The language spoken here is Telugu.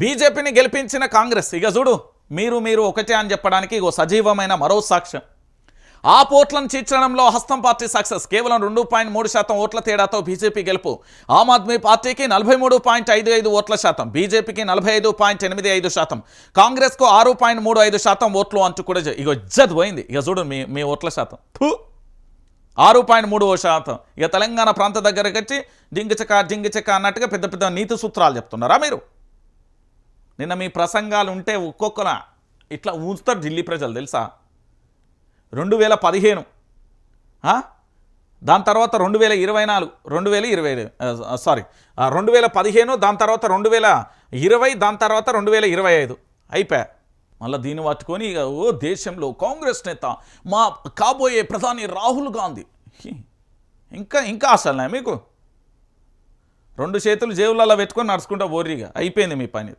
బీజేపీని గెలిపించిన కాంగ్రెస్ ఇక చూడు మీరు ఒకటే అని చెప్పడానికి ఇగో సజీవమైన మరో సాక్ష్యం. ఆ ఓట్లను చీల్చడంలో హస్తం పార్టీ సక్సెస్. కేవలం 2.3% ఓట్ల తేడాతో బీజేపీ గెలుపు. ఆమ్ ఆద్మీ పార్టీకి 43.55 ఓట్ల శాతం, బీజేపీకి 45.85%, కాంగ్రెస్కు 6.35% ఓట్లు అంటూ కూడా ఇక ఇజ్జత్ పోయింది. ఇక చూడు మీ ఓట్ల శాతం 6.3%. ఇక తెలంగాణ ప్రాంత దగ్గరకు వచ్చి జింగిచక అన్నట్టుగా పెద్ద పెద్ద నీతి సూత్రాలు చెప్తున్నారా మీరు? నిన్న మీ ప్రసంగాలు ఉంటే ఒక్కొక్కన ఇట్లా ఉంచుతారు ఢిల్లీ ప్రజలు తెలుసా. 2015 దాని తర్వాత 2024 2015 దాని తర్వాత 2020 దాని తర్వాత 2025 అయిపోయా. మళ్ళీ దీన్ని పట్టుకొని ఇక దేశంలో కాంగ్రెస్ నేత మా కాబోయే ప్రధాని రాహుల్ గాంధీ ఇంకా అసలు మీకు 2 చేతులు జేబులలో పెట్టుకొని నడుచుకుంటా బోర్రీగా అయిపోయింది మీ పని.